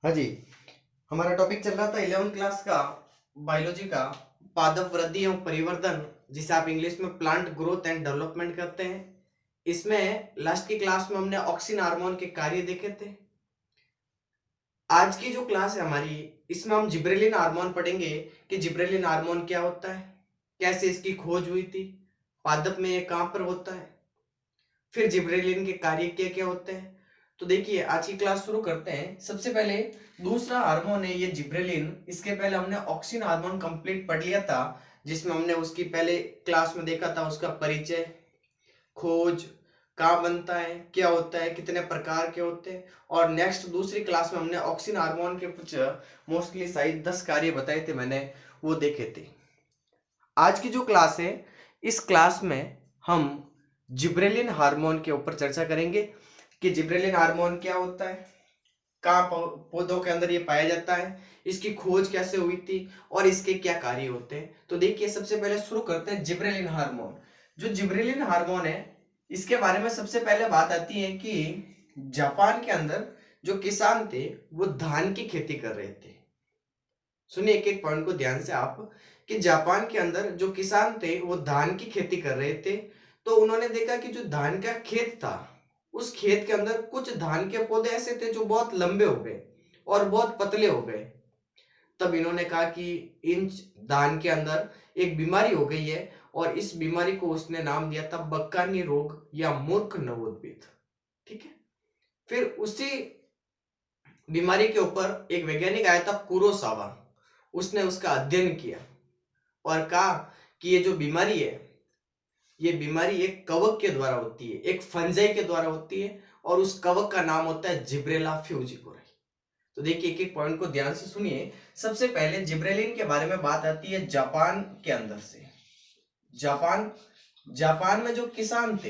हाँ जी। हमारा टॉपिक चल रहा था 11th क्लास का बायोलॉजी का पादप वृद्धि एवं परिवर्धन, जिसे आप इंग्लिश में प्लांट ग्रोथ एंड डेवलपमेंट करते हैं। इसमें लास्ट की क्लास में हमने ऑक्सिन हार्मोन के कार्य देखे थे। आज की जो क्लास है हमारी, इसमें हम जिब्रेलिन हार्मोन पढ़ेंगे कि जिब्रेलिन हार्मोन क्या होता है, कैसे इसकी खोज हुई थी, पादप में ये कहाँ पर होता है, फिर जिब्रेलिन के कार्य क्या क्या होते हैं। तो देखिए आज की क्लास शुरू करते हैं। सबसे पहले दूसरा हार्मोन है ये जिब्रेलिन। इसके पहले हमने ऑक्सिन हार्मोन कंप्लीट पढ़ लिया था, जिसमें हमने उसकी पहले क्लास में देखा था उसका परिचय, खोज, कहाँ बनता है, क्या होता है, कितने प्रकार के होते हैं। और नेक्स्ट दूसरी क्लास में हमने ऑक्सिन हार्मोन के कुछ मोस्टली शायद 10 कार्य बताए थे, मैंने वो देखे थे। आज की जो क्लास है, इस क्लास में हम जिब्रेलिन हार्मोन के ऊपर चर्चा करेंगे कि जिब्रेलिन हार्मोन क्या होता है, कहाँ पौधों के अंदर ये पाया जाता है, इसकी खोज कैसे हुई थी और इसके क्या कार्य होते हैं। तो देखिए सबसे पहले शुरू करते हैं जिब्रेलिन हार्मोन। जो जिब्रेलिन हार्मोन है, इसके बारे में सबसे पहले बात आती है कि जापान के अंदर जो किसान थे वो धान की खेती कर रहे थे। सुनिए एक एक पॉइंट को ध्यान से आप, कि जापान के अंदर जो किसान थे वो धान की खेती कर रहे थे। तो उन्होंने देखा कि जो धान का खेत था, उस खेत के अंदर कुछ धान के पौधे ऐसे थे जो बहुत लंबे हो गए और बहुत पतले हो गए। तब इन्होंने कहा कि इन धान के अंदर एक बीमारी हो गई है, और इस बीमारी को उसने नाम दिया था बक्कानी रोग या मूर्ख नवोद्भिद। ठीक है। फिर उसी बीमारी के ऊपर एक वैज्ञानिक आया था कुरोसावा। उसने उसका अध्ययन किया और कहा कि ये जो बीमारी है, ये बीमारी एक कवक के द्वारा होती है, एक फंजाई के द्वारा होती है, और उस कवक का नाम होता है जिब्रेला फ्यूजिकोराई। तो देखिए एक एक पॉइंट को ध्यान से सुनिए। सबसे पहले जिब्रेलिन के बारे में बात आती है जापान के अंदर से। जापान जापान में जो किसान थे,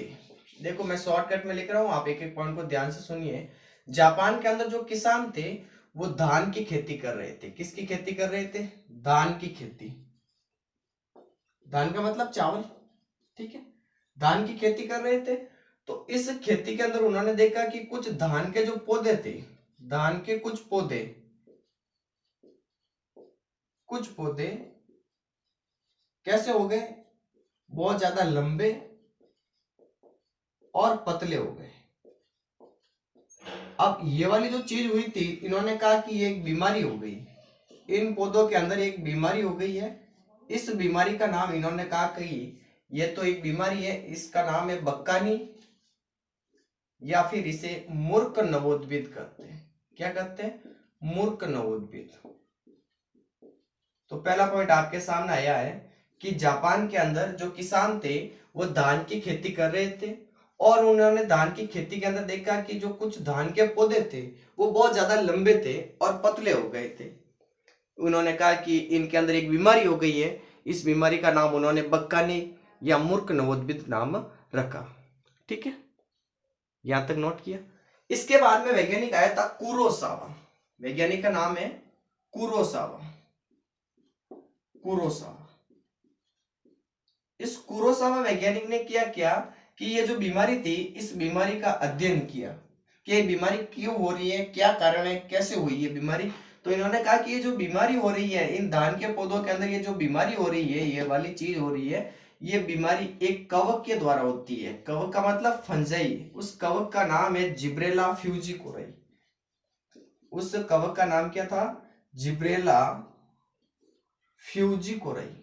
देखो मैं शॉर्टकट में लिख रहा हूं, आप एक एक पॉइंट को ध्यान से सुनिए। जापान के अंदर जो किसान थे वो धान की खेती कर रहे थे। किसकी खेती कर रहे थे? धान की खेती। धान का मतलब चावल। ठीक है। धान की खेती कर रहे थे। तो इस खेती के अंदर उन्होंने देखा कि कुछ धान के जो पौधे थे, धान के कुछ पौधे कैसे हो गए, बहुत ज्यादा लंबे और पतले हो गए। अब ये वाली जो चीज हुई थी, इन्होंने कहा कि ये एक बीमारी हो गई, इन पौधों के अंदर एक बीमारी हो गई है। इस बीमारी का नाम इन्होंने कहा कि ये तो एक बीमारी है, इसका नाम है बक्कानी, या फिर इसे मूर्ख नवोद्भिद कहते हैं। क्या कहते हैं? मूर्ख नवोद्भिद। तो पहला पॉइंट आपके सामने आया है कि जापान के अंदर जो किसान थे वो धान की खेती कर रहे थे, और उन्होंने धान की खेती के अंदर देखा कि जो कुछ धान के पौधे थे वो बहुत ज्यादा लंबे थे और पतले हो गए थे। उन्होंने कहा कि इनके अंदर एक बीमारी हो गई है। इस बीमारी का नाम उन्होंने बक्कानी या मूर्ख नवोद्भिद नाम रखा। ठीक है, यहां तक नोट किया। इसके बाद में वैज्ञानिक आया था कुरोसावा। वैज्ञानिक का नाम है कुरोसावा। कुरोसावा। इस कुरोसावा वैज्ञानिक ने किया क्या कि ये जो बीमारी थी, इस बीमारी का अध्ययन किया कि ये बीमारी क्यों हो रही है, क्या कारण है, कैसे हुई ये बीमारी। तो इन्होंने कहा कि ये जो बीमारी हो रही है इन धान के पौधों के अंदर, ये जो बीमारी हो रही है, ये वाली चीज हो रही है, ये बीमारी एक कवक के द्वारा होती है। कवक का मतलब फंजाई। उस कवक का नाम है जिब्रेला फ्यूजिकोराई। उस कवक का नाम क्या था? जिब्रेला फ्यूजिकोराई।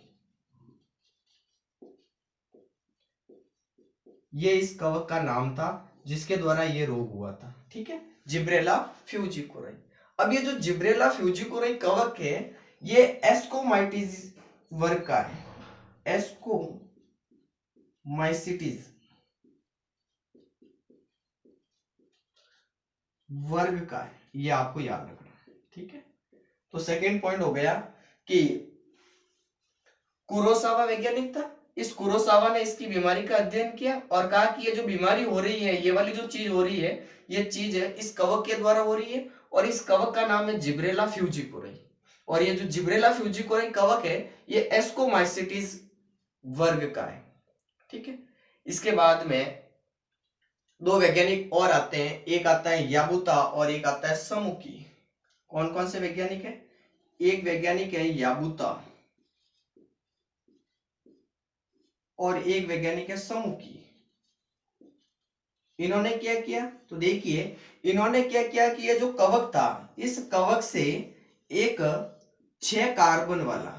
ये इस कवक का नाम था जिसके द्वारा ये रोग हुआ था। ठीक है, जिब्रेला फ्यूजिकोराई। अब ये जो जिब्रेला फ्यूजिकोराई कवक है, ये एस्कोमाइटिस वर्ग का है। एस्कोमाइसिटिस वर्ग का है, ये आपको याद रखना है। ठीक है। तो सेकेंड पॉइंट हो गया कि कुरोसावा वैज्ञानिक था। इस कुरोसावा ने इसकी बीमारी का अध्ययन किया और कहा कि ये जो बीमारी हो रही है, ये वाली जो चीज हो रही है, ये चीज है इस कवक के द्वारा हो रही है, और इस कवक का नाम है जिब्रेला फ्यूजिकोराई। और ये जो जिब्रेला फ्यूजिकोराई कवक है, ये एस्कोमाइसिटिस वर्ग का है। ठीक है। इसके बाद में दो वैज्ञानिक और आते हैं, एक आता है याबुता और एक आता है समुकी। कौन कौन से वैज्ञानिक है? एक वैज्ञानिक है याबूता और एक वैज्ञानिक है समूकी। इन्होंने क्या किया? तो देखिए इन्होंने क्या किया कि ये जो कवक था, इस कवक से एक 6 कार्बन वाला,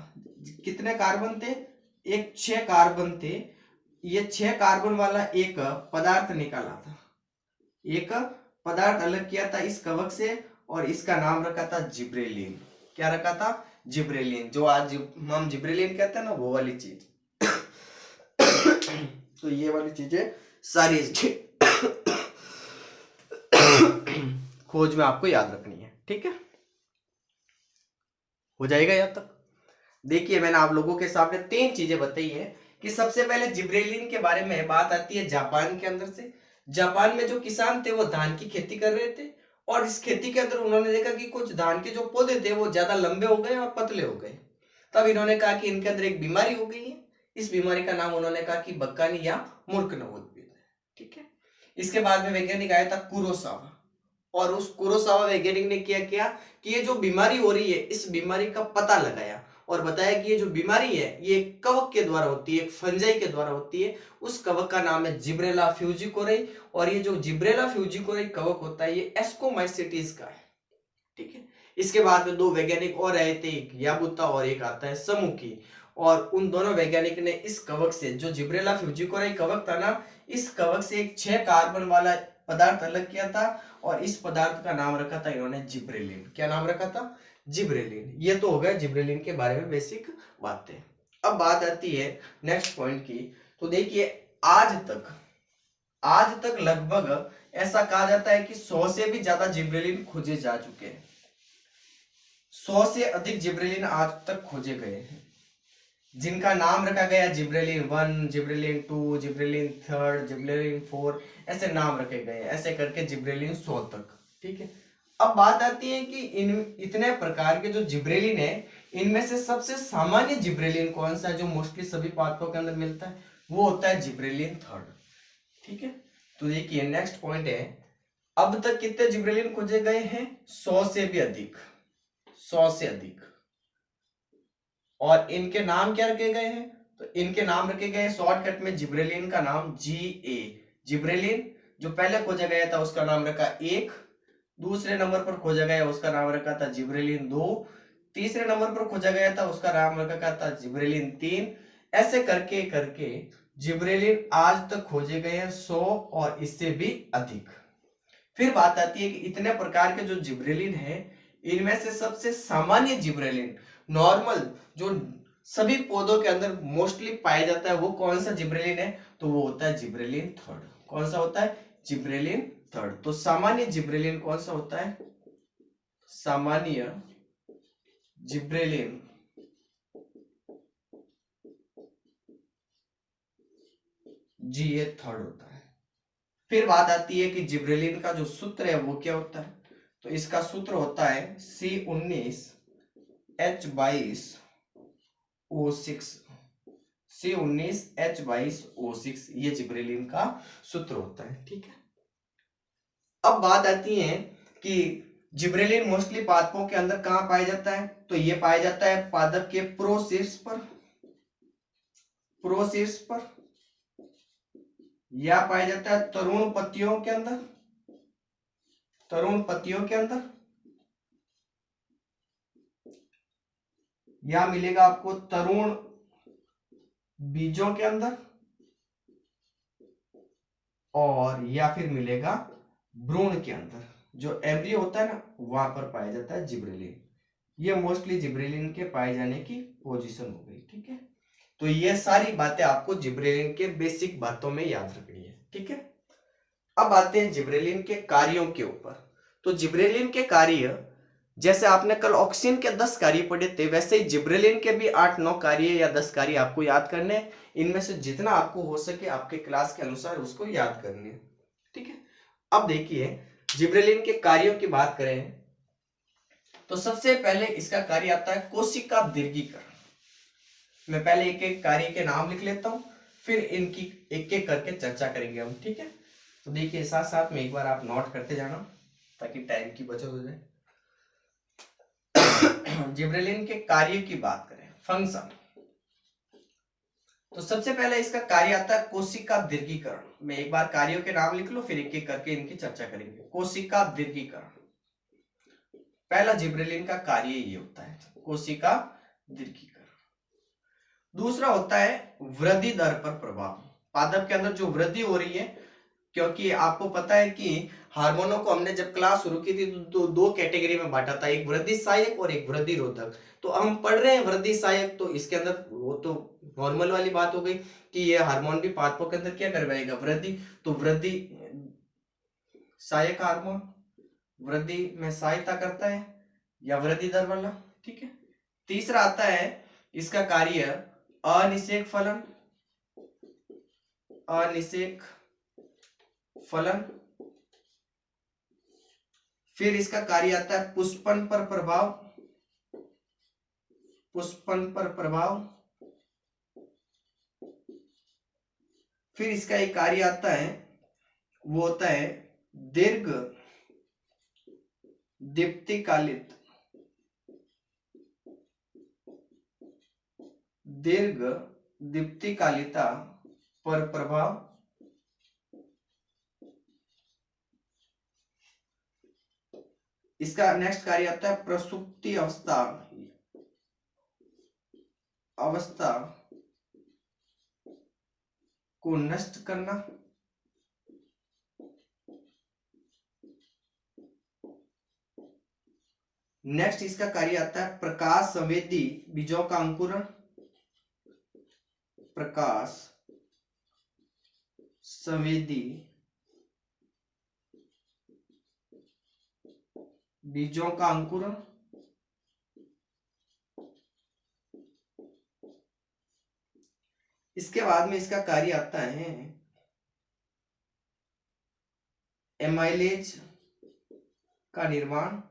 कितने कार्बन थे? एक 6 कार्बन थे। ये 6 कार्बन वाला एक पदार्थ निकाला था, एक पदार्थ अलग किया था इस कवक से, और इसका नाम रखा था जिब्रेलिन। क्या रखा था? जिब्रेलिन। जो आज हम जिब्रेलिन कहते हैं ना, वो वाली चीज। तो ये वाली चीजें सारी खोज में आपको याद रखनी है, ठीक है? हो जाएगा यहाँ तक? देखिए मैंने आप लोगों के सामने 3 चीजें बताई है कि सबसे पहले जिब्रेलिन के बारे में बात आती है जापान के अंदर से। जापान में जो किसान थे वो धान की खेती कर रहे थे, और इस खेती के अंदर उन्होंने देखा कि कुछ धान के जो पौधे थे वो ज्यादा लंबे हो गए और पतले हो गए। तब इन्होंने कहा कि इनके अंदर एक बीमारी हो गई है। इस बीमारी का नाम उन्होंने कहा कि बक्कानी या मूर्खनवोद, ठीक है? इसके बाद में वैज्ञानिक आया था कुरोसावा, और उस कुरोसावा वैज्ञानिक ने क्या किया कि ये जो बीमारी हो रही है इस बीमारी का पता लगाया, और बताया कि ये जो बीमारी है ये कवक के द्वारा होती है, एक फंजाई के द्वारा होती है। उस कवक का नाम है जिब्रेला फ्यूजिकोराई, और ये जो जिब्रेला फ्यूजिकोराई कवक होता है ये एस्कोमाइसिटीज का है, ठीक है? इसके बाद में 2 वैज्ञानिक और आए थे, एक याबुता और एक आता है समूकी, और उन दोनों वैज्ञानिक ने इस कवक से, जो जिब्रेला फ्यूजिकोराई कवक था ना, इस कवक से एक 6 कार्बन वाला पदार्थ अलग किया था, और इस पदार्थ का नाम रखा था इन्होंने जिब्रेलिन। क्या नाम रखा था? जिब्रेलिन। ये तो हो गया जिब्रेलिन के बारे में बेसिक बातें। अब बात आती है नेक्स्ट पॉइंट की। तो देखिए आज तक लगभग ऐसा कहा जाता है कि 100 से भी ज्यादा जिब्रेलिन खोजे जा चुके हैं। 100 से अधिक जिब्रेलिन आज तक खोजे गए हैं, जिनका नाम रखा गया जिब्रेलिन 1, जिब्रेलिन 2, जिब्रेलिन 3, जिब्रेलिन 4, ऐसे नाम रखे गए हैं, ऐसे करके जिब्रेलिन 100 तक, ठीक है? अब बात आती है कि इन इतने प्रकार के जो जिब्रेलिन है, इनमें से सबसे सामान्य जिब्रेलिन कौन सा है, जो मोस्टली सभी पादपों के अंदर मिलता है? वो होता है जिब्रेलिन 3, ठीक है? तो देखिए नेक्स्ट पॉइंट है, अब तक कितने जिब्रेलिन खोजे गए हैं? 100 से भी अधिक, 100 से अधिक। और इनके नाम क्या रखे गए हैं? तो इनके नाम रखे गए शॉर्टकट में जिब्रेलिन का नाम GA। जिब्रेलिन जो पहले खोजा गया था उसका नाम रखा 1, दूसरे नंबर पर खोजा गया उसका नाम रखा था जिब्रेलिन 2, तीसरे नंबर पर खोजा गया था उसका नाम रखा था जिब्रेलिन 3। ऐसे करके करके जिब्रेलिन आज तक खोजे गए हैं 100 और इससे भी अधिक। फिर बात आती है कि इतने प्रकार के जो जिब्रेलिन है, इनमें से सबसे सामान्य जिब्रेलिन, नॉर्मल, जो सभी पौधों के अंदर मोस्टली पाया जाता है, वो कौन सा जिब्रेलिन है? तो वो होता है जिब्रेलिन 3। कौन सा होता है? जिब्रेलिन 3। तो सामान्य जिब्रेलिन कौन सा होता है? सामान्य जिब्रेलिन GA 3 होता है। फिर बात आती है कि जिब्रेलिन का जो सूत्र है वो क्या होता है? तो इसका सूत्र होता है C19H22O6। C19H22O6 ये जिब्रेलिन का सूत्र होता है, ठीक है? अब बात आती है कि जिब्रेलिन मोस्टली पादपों के अंदर कहां पाया जाता है? तो ये पाया जाता है पादप के प्रोशीर्ष पर, प्रोशीर्ष पर, या पाया जाता है तरुण पत्तियों के अंदर, तरुण पत्तियों के अंदर, या मिलेगा आपको तरुण बीजों के अंदर, और या फिर मिलेगा भ्रूण के अंदर, जो एम्ब्रियो होता है ना, वहां पर पाया जाता है जिब्रेलिन। ये मोस्टली जिब्रेलिन के पाए जाने की पोजीशन हो गई, ठीक है? तो ये सारी बातें आपको जिब्रेलिन के बेसिक बातों में याद रखनी है, ठीक है? अब आते हैं जिब्रेलिन के कार्यों के ऊपर। तो जिब्रेलिन के कार्य, जैसे आपने कल ऑक्सीजन के 10 कार्य पढ़े थे, वैसे ही जिब्रेलिन के भी 8-9 कार्य या 10 कार्य आपको याद करने हैं। इनमें से जितना आपको हो सके आपके क्लास के अनुसार उसको याद करने हैं, ठीक है? अब देखिए जिब्रेलिन के कार्यों की बात करें तो सबसे पहले इसका कार्य आता है कोशिका दीर्घीकरण। मैं पहले एक एक कार्य के नाम लिख लेता हूं, फिर इनकी एक एक करके चर्चा करेंगे हम, ठीक है? तो देखिए साथ साथ में एक बार आप नोट करते जाना ताकि टाइम की बचत हो जाए। जिब्रेलिन के कार्य की बात करें, फंक्शन, तो सबसे पहले इसका कार्य आता है कोशिका दीर्घीकरण। मैं एक बार कार्यों के नाम लिख लो, फिर एक एक करके इनकी चर्चा करेंगे। कोशिका दीर्घीकरण, पहला जिब्रेलिन का कार्य ये होता है, कोशिका दीर्घीकरण। दूसरा होता है वृद्धि दर पर प्रभाव, पादप के अंदर जो वृद्धि हो रही है, क्योंकि आपको पता है कि हार्मोनों को हमने जब क्लास शुरू की थी तो दो कैटेगरी में बांटा था, एक वृद्धि सहायक और एक वृद्धि रोधक। तो हम पढ़ रहे हैं वृद्धि सहायक, तो इसके अंदर वो तो नॉर्मल वाली बात हो गई कि ये हार्मोन भी पादपों के अंदर क्या करवाएगा, वृद्धि। तो वृद्धि सहायक हार्मोन वृद्धि में सहायता करता है, या वृद्धि दर वाला, ठीक है। तीसरा आता है इसका कार्य अनिषेक फलन, अनिषेक फलन। फिर इसका कार्य आता है पुष्पन पर प्रभाव, पुष्पन पर प्रभाव। फिर इसका एक कार्य आता है, वो होता है दीर्घ दीप्तिकालित, दीर्घ दीप्तिकालिता पर प्रभाव। इसका नेक्स्ट कार्य आता है प्रसुप्ति अवस्था, अवस्था को नष्ट करना। नेक्स्ट इसका कार्य आता है प्रकाश संवेदी बीजों का अंकुरण, प्रकाश संवेदी बीजों का अंकुरण। इसके बाद में इसका कार्य आता है एमाइलेज का निर्माण,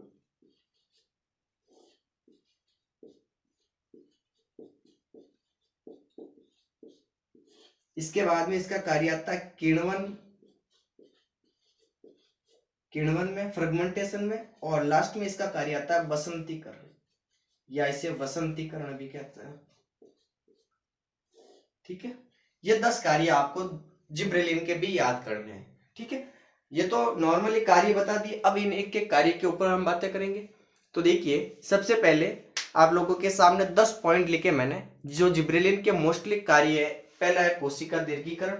इसके बाद में इसका कार्य आता है किण्वन, किण्वन में फ्रेगमेंटेशन में, और लास्ट में इसका कार्य आता है वसंतीकरण, या इसे वसंतीकरण भी कहते हैं, ठीक है। ये 10 कार्य आपको जिब्रेलिन के भी याद करने हैं, ठीक है। ये तो नॉर्मली कार्य बता दिए, अब इन एक एक कार्य के ऊपर हम बातें करेंगे। तो देखिए सबसे पहले आप लोगों के सामने 10 पॉइंट लिखे मैंने जो जिब्रेलिन के मोस्टली कार्य है। पहला है कोशिका दीर्घीकरण,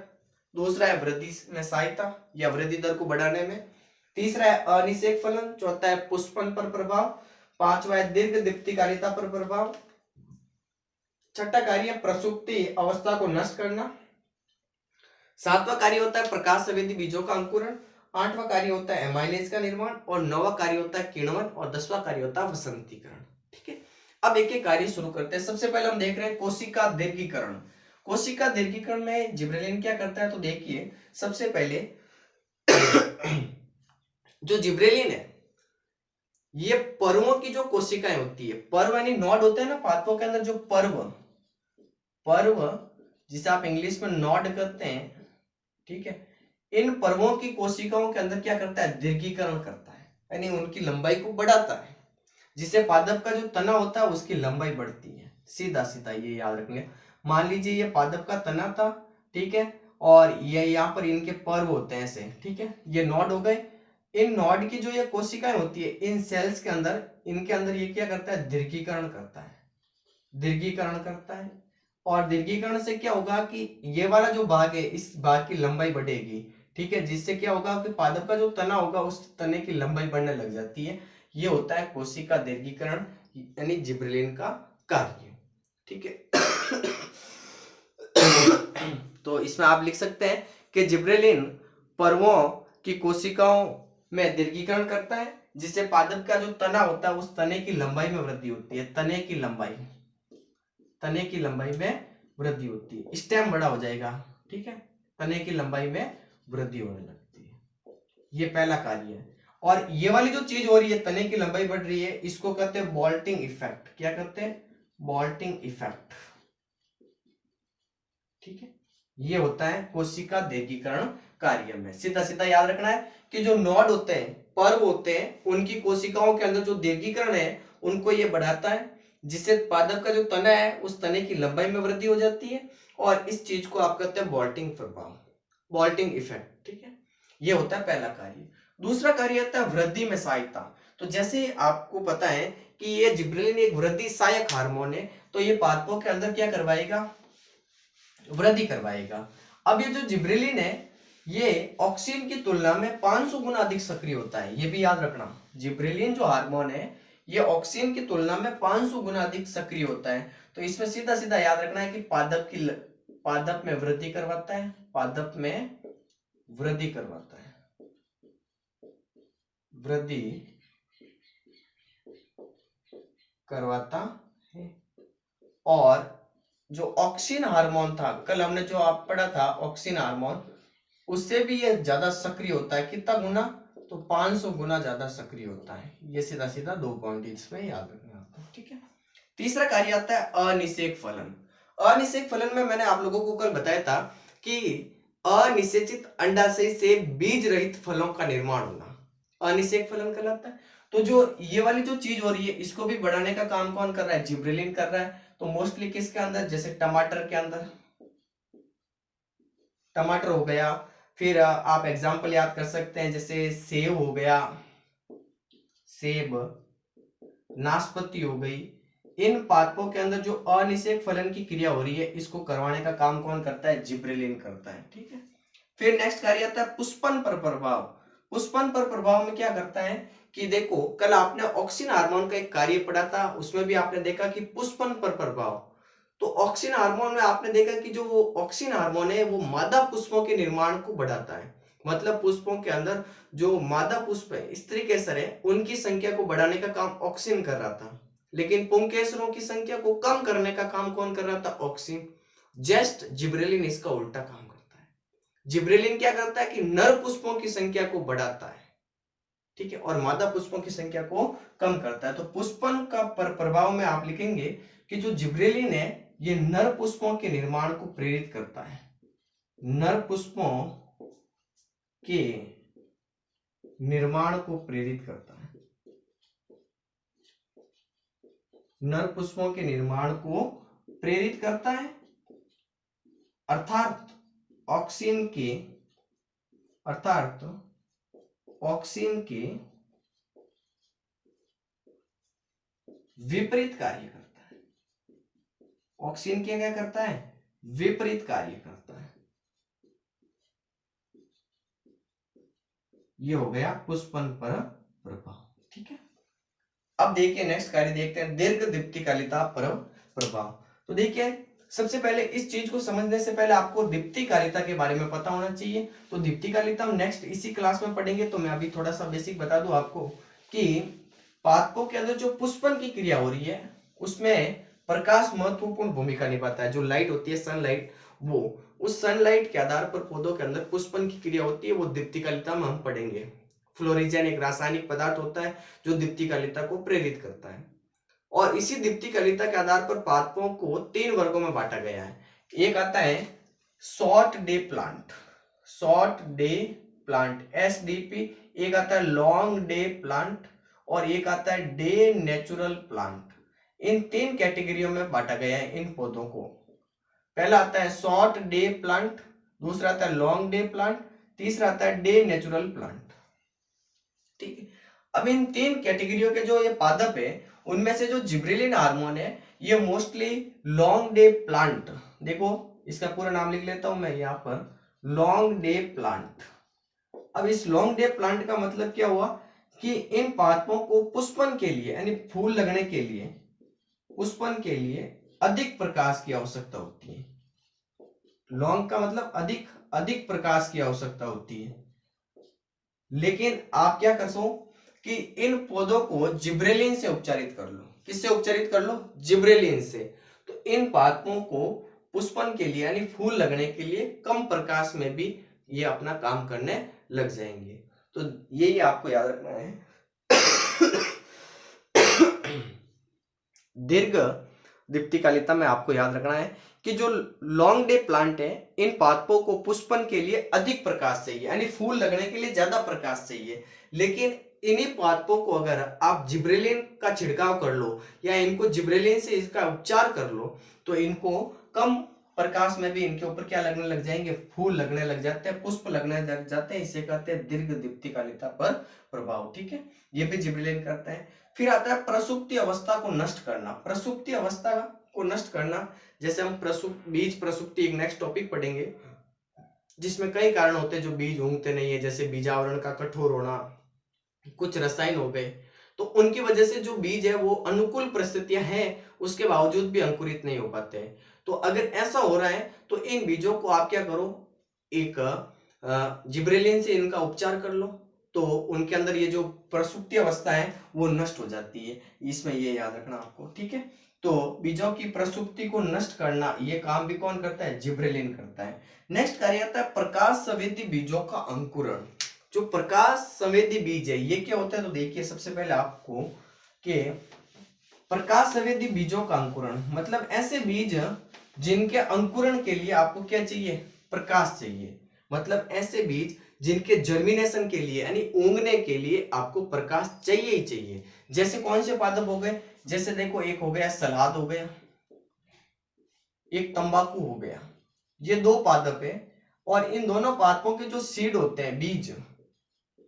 दूसरा है वृद्धि में सहायता या वृद्धि दर को बढ़ाने में, तीसरा है अनिषेक फलन, चौथा है पुष्पन पर प्रभाव, पांचवा है दीर्घ दीप्तिकालिता पर प्रभाव, छठा कार्य प्रसुप्ति अवस्था को नष्ट करना, सातवां कार्य होता है प्रकाश संवेदी बीजों का अंकुरण, आठवां कार्य होता है एमाइलेज का निर्माण, और नौवां कार्य होता है किण्वन, और 10वां कार्य होता है वसंतीकरण, ठीक है। अब एक एक कार्य शुरू करते हैं। सबसे पहले हम देख रहे हैं कोशिका दीर्घीकरण। कोशिका दीर्घीकरण में जिब्रेलिन क्या करता है, तो देखिए सबसे पहले जो जिब्रेलिन है ये पर्वों की जो कोशिकाएं होती है, पर्व यानी नोड होते हैं ना पादपों के अंदर, जो पर्व, पर्व जिसे आप इंग्लिश में नोड कहते हैं, ठीक है। इन पर्वों की कोशिकाओं के अंदर क्या करता है, दीर्घीकरण करता है, यानी उनकी लंबाई को बढ़ाता है, जिससे पादप का जो तना होता है उसकी लंबाई बढ़ती है। सीधा सीधा ये याद रखना। मान लीजिए ये पादप का तना था, ठीक है, और ये यहाँ पर इनके पर्व होते हैं ऐसे, ठीक है, ये नोड हो गए। इन नोड की जो ये कोशिकाएं होती है इन सेल्स के अंदर, इनके अंदर ये क्या करता है, दीर्घीकरण करता है, दीर्घीकरण करता है। और दीर्घीकरण से क्या होगा कि ये वाला जो भाग है इस भाग की लंबाई बढ़ेगी, ठीक है, जिससे क्या होगा कि पादप का जो तना होगा उस तने की लंबाई बढ़ने लग जाती है। ये होता है कोशिका दीर्घीकरण यानी जिब्रेलिन का कार्य, ठीक है। तो इसमें आप लिख सकते हैं कि जिब्रेलिन पर्वों की कोशिकाओं में दीर्घीकरण करता है, जिससे पादप का जो तना होता है उस तने की लंबाई में वृद्धि होती है, तने की लंबाई, तने की लंबाई में वृद्धि होती है, स्टेम बड़ा हो जाएगा, ठीक है, तने की लंबाई में वृद्धि होने लगती है। ये पहला कार्य है। और ये वाली जो चीज हो रही है, तने की लंबाई बढ़ रही है, इसको कहते हैं बॉल्टिंग इफेक्ट। क्या कहते हैं, बॉल्टिंग इफेक्ट, ठीक है। ये होता है कोशिका दीर्घीकरण कार्य में। सीधा सीधा याद रखना है कि जो नोड होते हैं, पर्व होते हैं, उनकी कोशिकाओं के अंदर जो दीर्घीकरण है उनको ये बढ़ाता है, जिससे पादप का जो तना है उस तने की लंबाई में वृद्धि हो जाती है, और इस चीज को आप कहते हैं बॉल्टिंग प्रभाव, बॉल्टिंग इफेक्ट। ठीक है, ये होता है पहला कार्य। दूसरा कार्य आता है वृद्धि में सहायता। तो जैसे आपको पता है कि ये जिब्रेलिन एक वृद्धि सहायक हार्मोन है, तो ये पादपों के अंदर क्या करवाएगा, वृद्धि करवाएगा। अब ये जो जिब्रेलिन है ये ऑक्सिन की तुलना में 500 गुना अधिक सक्रिय होता है, ये भी याद रखना। जिब्रेलिन जो हार्मोन है ये ऑक्सिन की तुलना में 500 गुना अधिक सक्रिय होता है। तो इसमें सीधा सीधा याद रखना है कि पादप में वृद्धि करवाता है, पादप में वृद्धि करवाता है, वृद्धि करवाता है। और जो ऑक्सिन हार्मोन था, कल हमने जो आप पढ़ा था ऑक्सिन हार्मोन, उससे भी ये ज्यादा सक्रिय होता है। कितना गुना, तो 500 गुना ज्यादा सक्रिय होता है। ये सीधा सीधा 2 पॉइंट इसमें याद रखना होता है। ठीक है, तीसरा कार्य आता है अनिषेक फलन। अनिषेक फलन में मैंने आप लोगों को कल बताया था कि अनिषेचित अंडाशय से बीज रहित फलों का निर्माण होना अनिषेक फलन कहलाता है। तो जो ये वाली जो चीज हो रही है इसको भी बढ़ाने का काम कौन कर रहा है, जिब्रेलिन कर रहा है। तो मोस्टली किसके अंदर, जैसे टमाटर के अंदर, टमाटर हो गया, फिर आप एग्जाम्पल याद कर सकते हैं जैसे सेब हो गया, सेब, नाशपाती हो गई। इन पादपों के अंदर जो अनिषेक फलन की क्रिया हो रही है इसको करवाने का काम कौन करता है, जिब्रेलिन करता है। ठीक है, फिर नेक्स्ट कार्य आता है पुष्पन पर प्रभाव। पुष्पन पर प्रभाव में क्या करता है कि देखो कल आपने ऑक्सिन हार्मोन का एक कार्य पढ़ा था, उसमें भी आपने देखा कि पुष्पन पर प्रभाव। तो ऑक्सिन हार्मोन में आपने देखा कि जो वो ऑक्सिन हार्मोन है वो मादा पुष्पों के निर्माण को बढ़ाता है। मतलब पुष्पों के अंदर जो मादा पुष्प है, स्त्री केसर है, उनकी संख्या को बढ़ाने का काम ऑक्सिन कर रहा था। लेकिन पुंकेसरों की संख्या को कम करने का काम कौन कर रहा था, ऑक्सिन। जस्ट जिब्रेलिन इसका उल्टा काम करता है। जिब्रेलिन क्या करता है कि नर पुष्पों की संख्या को बढ़ाता है, ठीक है, और मादा पुष्पों की संख्या को कम करता है। तो पुष्पन का प्रभाव में आप लिखेंगे कि जो जिब्रेलिन है ये नर पुष्पों के निर्माण को प्रेरित करता है, नर पुष्पों के निर्माण को प्रेरित करता है, नर पुष्पों के निर्माण को प्रेरित करता है। अर्थात ऑक्सिन के विपरीत कार्य करता है। ऑक्सिन क्या करता है, विपरीत कार्य करता है। ये हो गया पुष्पन पर प्रभाव। ठीक है, अब देखिए नेक्स्ट कार्य देखते हैं, दीर्घ दीप्तिकालिता पर प्रभाव। तो देखिए सबसे पहले इस चीज को समझने से पहले आपको दीप्तिकालिता के बारे में पता होना चाहिए। तो दीप्तिकालिता हम नेक्स्ट इसी क्लास में पढ़ेंगे। तो मैं अभी थोड़ा सा बेसिक बता दूं आपको कि पादपों के अंदर जो पुष्पन की क्रिया हो रही है उसमें प्रकाश महत्वपूर्ण भूमिका निभाता है। जो लाइट होती है सनलाइट, वो उस सनलाइट के आधार पर पौधों के अंदर पुष्पन की क्रिया होती है, वो दीप्तिकालिता में हम पढ़ेंगे। फ्लोरिजन एक रासायनिक पदार्थ होता है जो दीप्तिकालिता को प्रेरित करता है। और इसी दीप्तिकालिता के आधार पर पादपों को 3 वर्गों में बांटा गया है। एक आता है short day plant, short day plant SDP, एक आता है लॉन्ग डे प्लांट, और एक आता है डे नेचुरल प्लांट। इन 3 कैटेगरियों में बांटा गया है इन पौधों को। पहला आता है शॉर्ट डे प्लांट, दूसरा आता है लॉन्ग डे प्लांट, तीसरा आता है डे नेचुरल प्लांट। ठीक है, अब इन 3 कैटेगरियों के जो ये पादप है उनमें से जो जिब्रेलिन हार्मोन है ये मोस्टली लॉन्ग डे प्लांट, देखो इसका पूरा नाम लिख लेता हूं मैं यहाँ पर, लॉन्ग डे प्लांट। अब इस लॉन्ग डे प्लांट का मतलब क्या हुआ कि इन पादपों को पुष्पन के लिए यानी फूल लगने के लिए, पुष्पन के लिए अधिक प्रकाश की आवश्यकता होती है। लॉन्ग का मतलब अधिक प्रकाश की आवश्यकता होती है। लेकिन आप क्या कर सो कि इन पौधों को जिब्रेलिन से उपचारित कर लो। किससे उपचारित कर लो, जिब्रेलिन से। तो इन पादपों को पुष्पन के लिए यानी फूल लगने के लिए कम प्रकाश में भी ये अपना काम करने लग जाएंगे। तो यही आपको याद रखना है। दीर्घ दीप्तिकालिता में आपको याद रखना है कि जो लॉन्ग डे प्लांट है इन पादपों को पुष्पन के लिए अधिक प्रकाश चाहिए यानी फूल लगने के लिए ज्यादा प्रकाश चाहिए। लेकिन इन्हीं पादपों को अगर आप जिब्रेलिन का छिड़काव कर लो या इनको जिब्रेलिन से इसका उपचार कर लो तो इनको कम प्रकाश में भी इनके ऊपर क्या लगने लग जाएंगे, फूल लगने लग जाते हैं, पुष्प लगने लग जाते हैं। इसे कहते हैं दीर्घ दीप्तिकालिता पर प्रभाव। ठीक है, ये भी जिब्रेलिन करता है। फिर आता है प्रसुप्ति अवस्था को नष्ट करना। प्रसुप्ति अवस्था को नष्ट करना, जैसे हम बीज प्रसुप्ति एक नेक्स्ट टॉपिक पढ़ेंगे, जिसमें कई कारण होते हैं जो बीज उगते नहीं है, जैसे बीजावरण का कठोर होना, कुछ रसायन हो गए, तो उनकी वजह से जो बीज है वो अनुकूल परिस्थितियां हैं उसके बावजूद भी अंकुरित नहीं हो पाते हैं। तो अगर ऐसा हो रहा है तो इन बीजों को आप क्या करो, एक जिब्रेलिन से इनका उपचार कर लो, तो उनके अंदर ये जो प्रसुप्ति अवस्था है वो नष्ट हो जाती है। इसमें ये याद रखना आपको। ठीक है, तो बीजों की प्रसुप्ति को नष्ट करना ये काम भी कौन करता है, जिब्रेलिन करता है। नेक्स्ट कार्य आता है प्रकाश संवेदी बीजों का अंकुरण। जो प्रकाश संवेदी बीज है ये क्या होता है, तो देखिए सबसे पहले आपको कि प्रकाश संवेदी बीजों का अंकुरण मतलब ऐसे बीज जिनके अंकुरण के लिए आपको क्या चाहिए, प्रकाश चाहिए। मतलब ऐसे बीज जिनके जर्मिनेशन के लिए यानी उगने के लिए आपको प्रकाश चाहिए ही चाहिए। जैसे कौन से पादप हो गए, जैसे देखो एक हो गया सलाद हो गया, एक तंबाकू हो गया, ये दो पादप है। और इन दोनों पादपों के जो सीड होते हैं, बीज,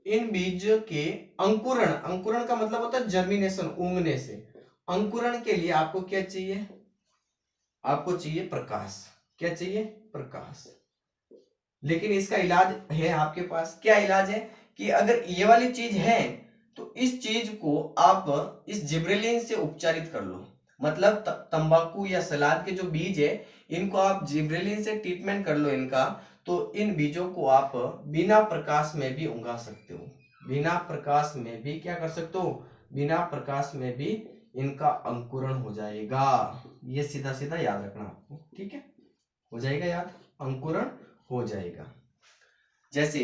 इन बीज के अंकुरण, अंकुरण का मतलब होता है जर्मिनेशन, उगने से। अंकुरण के लिए आपको क्या चाहिए, आपको चाहिए प्रकाश। क्या चाहिए, प्रकाश। लेकिन इसका इलाज है आपके पास। क्या इलाज है कि अगर ये वाली चीज है तो इस चीज को आप इस जिब्रेलिन से उपचारित कर लो। मतलब तंबाकू या सलाद के जो बीज है इनको आप जिब्रेलिन से ट्रीटमेंट कर लो इनका, तो इन बीजों को आप बिना प्रकाश में भी उगा सकते हो। बिना प्रकाश में भी क्या कर सकते हो, बिना प्रकाश में भी इनका अंकुरण हो जाएगा। ये सीधा सीधा याद रखना आपको। ठीक है, हो जाएगा याद, अंकुरण हो जाएगा। जैसे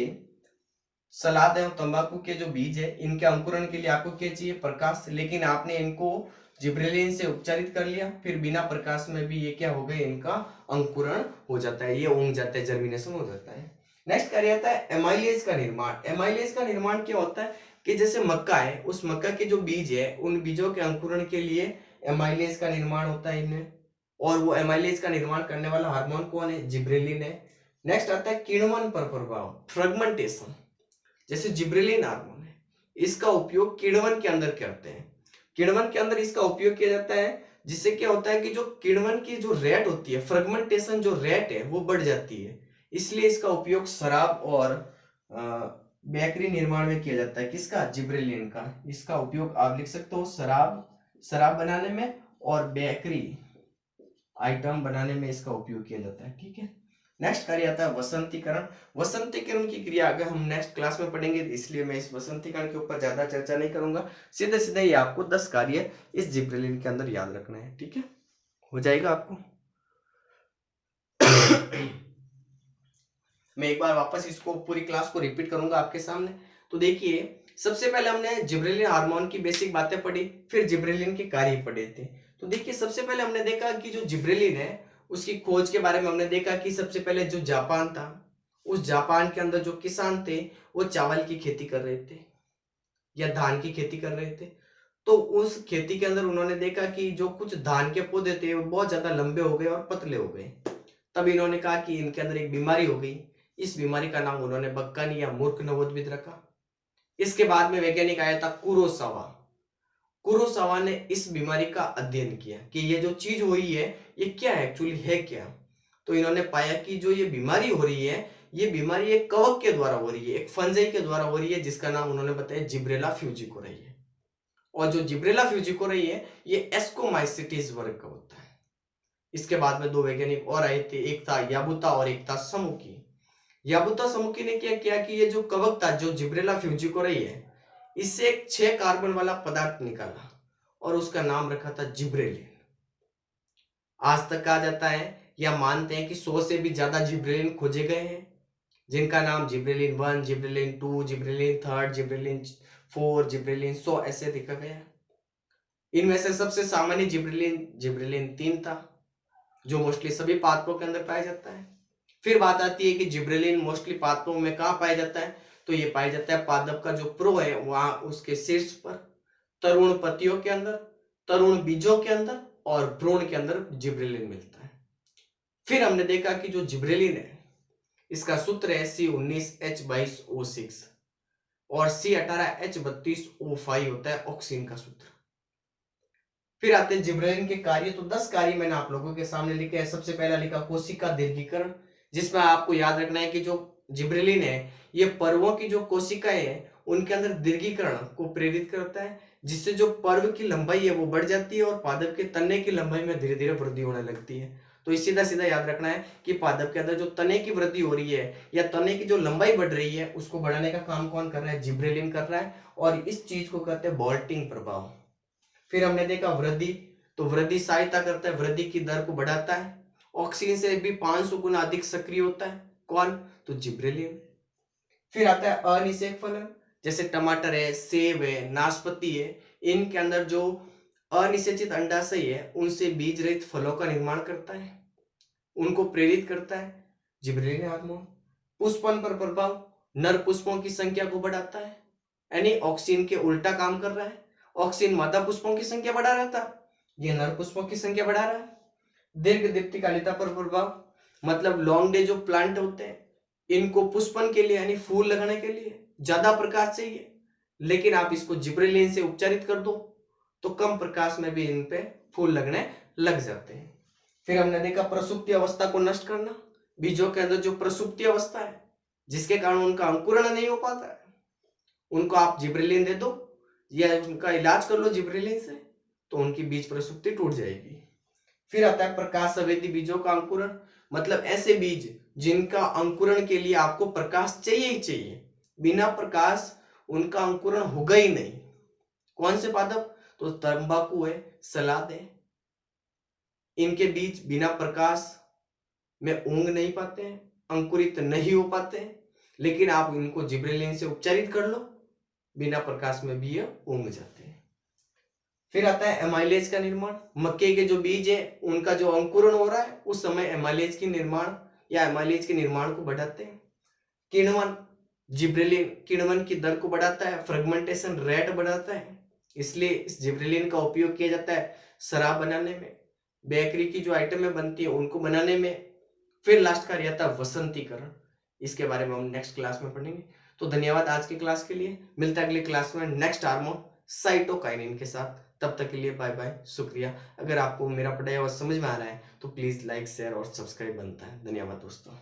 सलाद एवं तंबाकू के जो बीज है इनके अंकुरण के लिए आपको क्या चाहिए, प्रकाश। लेकिन आपने इनको जिब्रेलिन से उपचारित कर लिया, फिर बिना प्रकाश में भी ये क्या हो गए, इनका अंकुरण हो जाता है, ये उग जाता है, जर्मिनेशन हो जाता है। नेक्स्ट कार्य आता है एमाइलेज का निर्माण। एमाइलेज का निर्माण क्या होता है कि जैसे मक्का है, उस मक्का के जो बीज है उन बीजों के अंकुरण के लिए एमाइलेज का निर्माण होता है इनमें। और वो एमाइलेज का निर्माण करने वाला हार्मोन कौन है, जिब्रेलिन है। नेक्स्ट आता है किण्वन पर प्रभाव, फ्रेगमेंटेशन। जैसे जिब्रेलिन हार्मोन है, इसका उपयोग किण्वन के अंदर करते हैं। किण्वन के अंदर इसका उपयोग किया जाता है, जिससे क्या होता है कि जो किण्वन की जो रेट होती है, फ्रेगमेंटेशन जो रेट है वो बढ़ जाती है। इसलिए इसका उपयोग शराब और बेकरी निर्माण में किया जाता है। किसका, जिब्रेलिन का। इसका उपयोग आप लिख सकते हो शराब बनाने में और बेकरी आइटम बनाने में इसका उपयोग किया जाता है। ठीक है, नेक्स्ट कार्य आता है वसंतीकरण। वसंतीकरण की क्रिया अगर हम नेक्स्ट क्लास में पढ़ेंगे, इसलिए मैं इस वसंतीकरण के ऊपर ज्यादा चर्चा नहीं करूंगा। सीधे सीधे ये आपको 10 कार्य इस जिब्रेलिन के अंदर याद रखना है। ठीक है, हो जाएगा आपको। मैं एक बार वापस इसको पूरी क्लास को रिपीट करूंगा आपके सामने। तो देखिए सबसे पहले हमने जिब्रेलिन हार्मोन की बेसिक बातें पढ़ी, फिर जिब्रेलिन के कार्य पढ़े थे। तो देखिए सबसे पहले हमने देखा कि जो जिब्रेलिन है उसकी खोज के बारे में हमने देखा कि सबसे पहले जो जापान था, उस जापान के अंदर जो किसान थे वो चावल की खेती कर रहे थे या धान की खेती कर रहे थे। तो उस खेती के अंदर उन्होंने देखा कि जो कुछ धान के पौधे थे वो बहुत ज्यादा लंबे हो गए और पतले हो गए। तब इन्होंने कहा कि इनके अंदर एक बीमारी हो गई। इस बीमारी का नाम उन्होंने बक्कानी या मूर्ख नवोद्भिद रखा। इसके बाद में वैज्ञानिक आया था कुरोसावा। कुरोसावा ने इस बीमारी का अध्ययन किया कि ये जो चीज हुई है ये क्या है, एक्चुअली है क्या। तो इन्होंने पाया कि जो ये बीमारी हो रही है, ये बीमारी एक कवक के द्वारा हो रही है, एक फंजाई के द्वारा हो रही है, जिसका नाम उन्होंने बताया जिब्रेला फ्यूजिकोराई है। और जो जिब्रेला फ्यूजिकोराई है ये एस्कोमाइसिटीज वर्ग का होता है। इसके बाद में दो वैज्ञानिक और आए थे, एक था याबुता और एक था समुकी। याबुता समुकी ने क्या किया कि ये जो कवक था जो जिब्रेला फ्यूजिकोराई है, इससे एक 6 कार्बन वाला पदार्थ निकाला और उसका नाम रखा था जिब्रेलिन। आज तक कहा जाता है या मानते हैं कि 100 से भी ज्यादा जिब्रेलिन खोजे गए हैं, जिनका नाम gibberellin 1, gibberellin 2, gibberellin 3, gibberellin 4, gibberellin 100 ऐसे लिखा गया है। इनमें से सबसे सामान्य जिब्रेलिन 3 था, जो मोस्टली सभी पादपों के अंदर पाया जाता है। फिर बात आती है कि जिब्रेलिन मोस्टली पादपों में कहाँ पाया जाता है, तो ये पाया जाता है पादप का जो प्रो है वहां उसके शीर्ष पर, तरुण पत्तियों के अंदर, तरुण बीजों के अंदर और भ्रूण के अंदर जिब्रेलिन मिलता है। फिर हमने देखा कि जो जिब्रेलिन है इसका सूत्र है C19H22O6 और C18H32O5 होता है ऑक्सीन का सूत्र। फिर आते हैं जिब्रेलिन के कार्य। तो 10 कार्य मैंने आप लोगों के सामने लिखे हैं। सबसे पहला लिखा कोशिका दीर्घीकरण, जिसमें आपको याद रखना है कि जो जिब्रेलिन है ये पर्वों की जो कोशिकाएं हैं उनके अंदर दीर्घीकरण को प्रेरित करता है, जिससे जो पर्व की लंबाई है वो बढ़ जाती है और पादप के तने की लंबाई में धीरे धीरे वृद्धि होने लगती है। तो इस सीधा सीधा याद रखना है कि पादप के अंदर जो तने की वृद्धि हो रही है या तने की जो लंबाई बढ़ रही है उसको बढ़ाने का काम कौन कर रहा है? जिब्रेलिन कर रहा है, और इस चीज को कहते हैं बॉल्टिंग प्रभाव। फिर हमने देखा वृद्धि, तो वृद्धि सहायता करता है, वृद्धि की दर को बढ़ाता है, ऑक्सीजन से भी 500 गुना अधिक सक्रिय होता है। कौन? तो जिब्रेलिन। फिर आता है अनिषेक फलन, जैसे टमाटर है, सेब है, नाशपाती है, इनके अंदर जो अनिषेचित अंडाशय है उनसे बीज रहित फलों का निर्माण करता है, उनको प्रेरित करता है जिब्रेलिन हार्मोन। पुष्पन पर प्रभाव, नर पुष्पों की संख्या को बढ़ाता है, यानी ऑक्सीजन के उल्टा काम कर रहा है। ऑक्सीजन मादा पुष्पों की संख्या बढ़ा रहा था, ये नर पुष्पों की संख्या बढ़ा रहा है। दीर्घ दीप्तिकालिता पर प्रभाव, मतलब लॉन्ग डे जो प्लांट होते हैं इनको पुष्पन के लिए यानी फूल लगाने के लिए ज्यादा प्रकाश चाहिए, लेकिन आप इसको जिब्रेलिन से उपचारित कर दो तो कम प्रकाश में भी इन पे फूल लगने लग जाते हैं। फिर हमने देखा प्रसुप्ति अवस्था को नष्ट करना, बीजों के अंदर जो प्रसुप्ति अवस्था है जिसके कारण उनका अंकुरण नहीं हो पाता है, उनको आप जिब्रेलिन दे दो या उनका इलाज कर लो जिब्रेलिन से तो उनकी बीज प्रसुप्ति टूट जाएगी। फिर आता है प्रकाश संवेदी बीजों का अंकुरण, मतलब ऐसे बीज जिनका अंकुरण के लिए आपको प्रकाश चाहिए ही चाहिए, बिना प्रकाश उनका अंकुरण होगा ही नहीं। कौन से पादप? तो तंबाकू है, सलाद है, इनके बीज बिना प्रकाश में उंग नहीं पाते हैं, अंकुरित नहीं हो पाते हैं, लेकिन आप इनको जिब्रेलिन से उपचारित कर लो, बिना प्रकाश में भी ये उंग जाते हैं। फिर आता है एमाइलेज का निर्माण, मक्के के जो बीज है उनका जो अंकुरण हो रहा है उस समय एमाइलेज की निर्माण या एमाइलेज के निर्माण को बढ़ाते हैं। किण्वन, जिब्रेलिन किण्वन की दर को बढ़ाता है, फ्रेगमेंटेशन रेट बढ़ाता है, इसलिए इस जिब्रेलिन का उपयोग किया जाता है शराब बनाने में, बेकरी की जो आइटमें बनती है उनको बनाने में। फिर लास्ट कार्य आता है वसंतीकरण, इसके बारे में हम नेक्स्ट क्लास में पढ़ेंगे। तो धन्यवाद आज की क्लास के लिए, मिलता है अगली क्लास में नेक्स्ट हार्मोन साइटोकाइनिन के साथ। तब तक के लिए बाय बाय, शुक्रिया। अगर आपको मेरा पढ़ाया हुआ समझ में आ रहा है तो प्लीज लाइक शेयर और सब्सक्राइब बनता है। धन्यवाद दोस्तों।